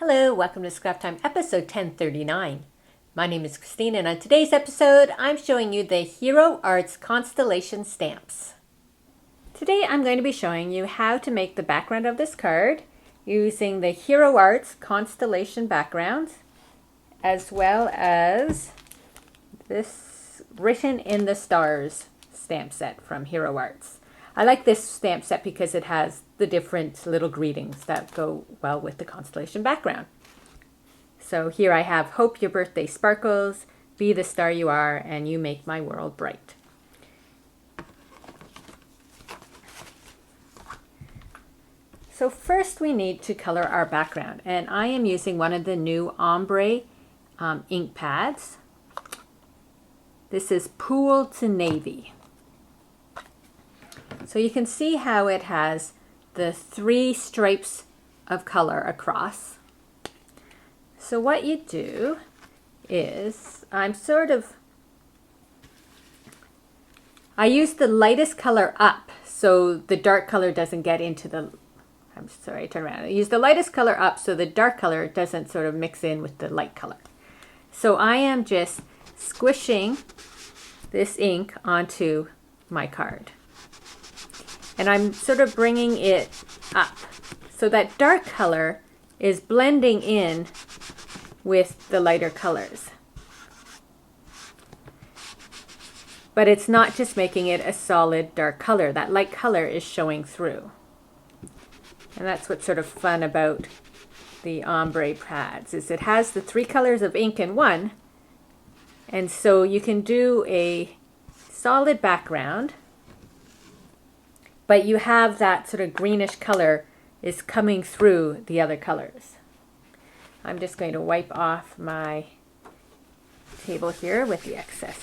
Hello, welcome to Scrap Time episode 1039. My name is Christine and on today's episode I'm showing you the Hero Arts Constellation stamps. Today I'm going to be showing you how to make the background of this card using the Hero Arts Constellation background as well as this Written in the Stars stamp set from Hero Arts. I like this stamp set because it has the different little greetings that go well with the constellation background. So here I have Hope your birthday sparkles, be the star you are, and you make my world bright. So first we need to color our background, and I am using one of the new Ombre ink pads. This is Pool to Navy. So you can see how it has the 3 stripes of color across. So what you do is I use the lightest color up so the dark color doesn't get into I use the lightest color up so the dark color doesn't sort of mix in with the light color. So I am just squishing this ink onto my card. And I'm sort of bringing it up so that dark color is blending in with the lighter colors. But it's not just making it a solid dark color. That light color is showing through. And that's what's sort of fun about the Ombre pads, is it has the 3 colors of ink in one. And so you can do a solid background, but you have that sort of greenish color is coming through the other colors. I'm just going to wipe off my table here with the excess.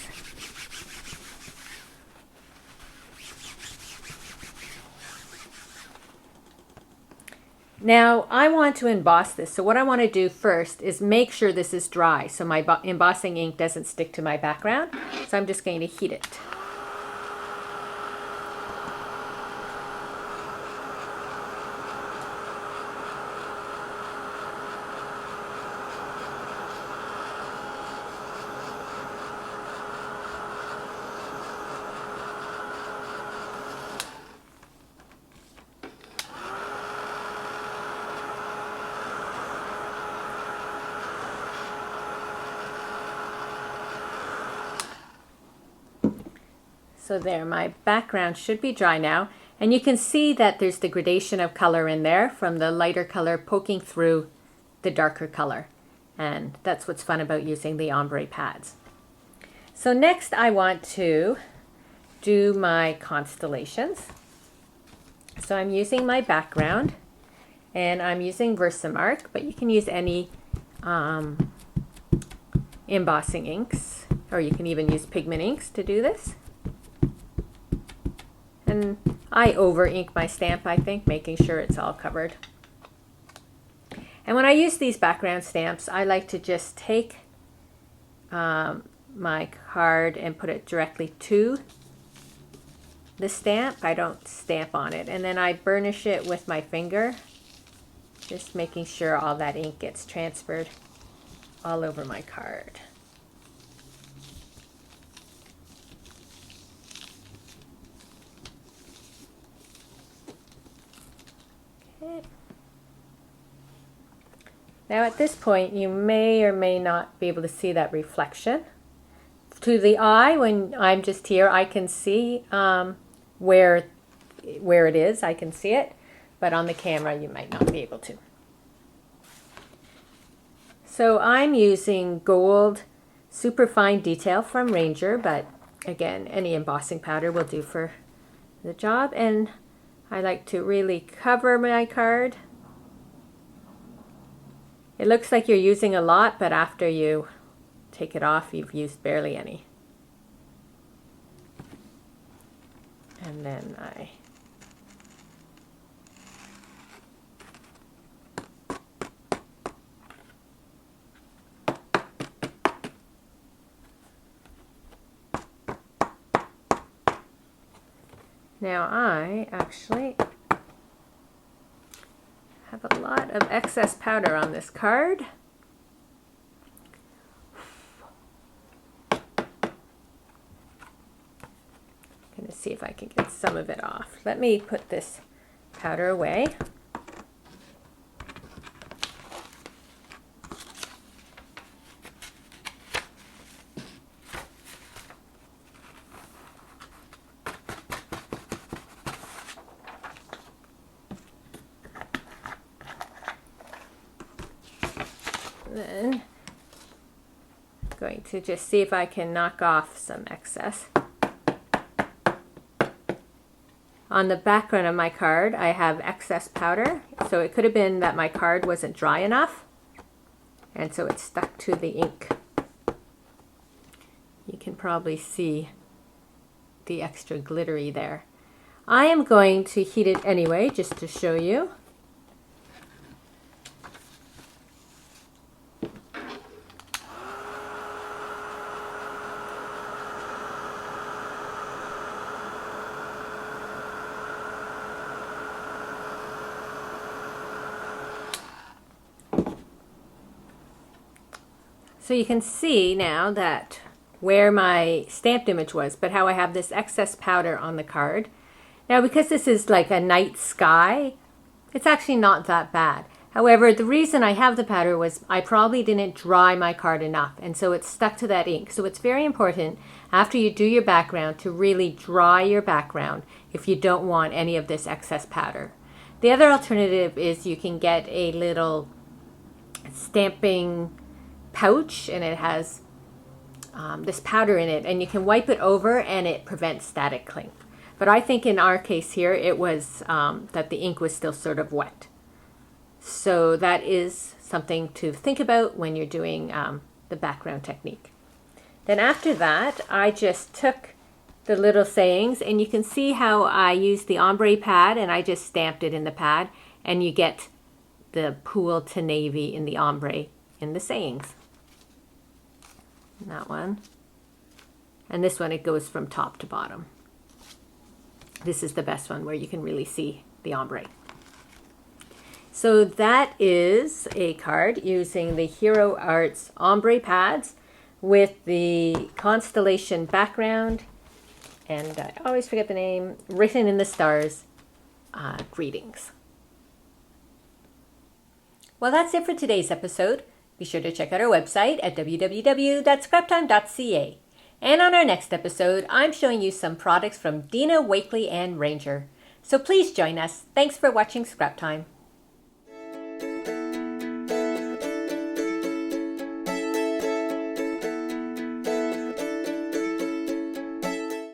Now I want to emboss this, so what I want to do first is make sure this is dry so my embossing ink doesn't stick to my background. So I'm just going to heat it. So there, my background should be dry now. And you can see that there's the gradation of color in there from the lighter color poking through the darker color. And that's what's fun about using the Ombre pads. So next I want to do my constellations. So I'm using my background and I'm using Versamark, but you can use any embossing inks, or you can even use pigment inks to do this. And I over ink my stamp, I think, making sure it's all covered. And when I use these background stamps, I like to just take my card and put it directly to the stamp. I don't stamp on it. And then I burnish it with my finger, just making sure all that ink gets transferred all over my card. Now at this point you may or may not be able to see that reflection. To the eye, when I'm just here, I can see where it is. I can see it, but on the camera you might not be able to. So I'm using gold superfine detail from Ranger, but again, any embossing powder will do for the job. And I like to really cover my card. It looks like you're using a lot, but after you take it off, you've used barely any. And then Now I actually have a lot of excess powder on this card. I'm going to see if I can get some of it off. Let me put this powder away. Then I'm going to just see if I can knock off some excess. On the background of my card, I have excess powder, so it could have been that my card wasn't dry enough, and so it stuck to the ink. You can probably see the extra glittery there. I am going to heat it anyway, just to show you. So you can see now that where my stamped image was, but how I have this excess powder on the card. Now because this is like a night sky, it's actually not that bad. However, the reason I have the powder was I probably didn't dry my card enough, and so it's stuck to that ink. So it's very important after you do your background to really dry your background if you don't want any of this excess powder. The other alternative is you can get a little stamping pouch, and it has this powder in it, and you can wipe it over and it prevents static cling. But I think in our case here it was that the ink was still sort of wet. So that is something to think about when you're doing the background technique. Then after that, I just took the little sayings, and you can see how I used the ombre pad and I just stamped it in the pad, and you get the pool to navy in the ombre in the sayings. That one. And this one, it goes from top to bottom. This is the best one where you can really see the ombre. So that is a card using the Hero Arts ombre pads with the Constellation background, and I always forget the name, written in the stars, greetings. Well, that's it for today's episode. Be sure to check out our website at www.scraptime.ca. And on our next episode, I'm showing you some products from Dina, Wakely, and Ranger. So please join us. Thanks for watching Scrap Time.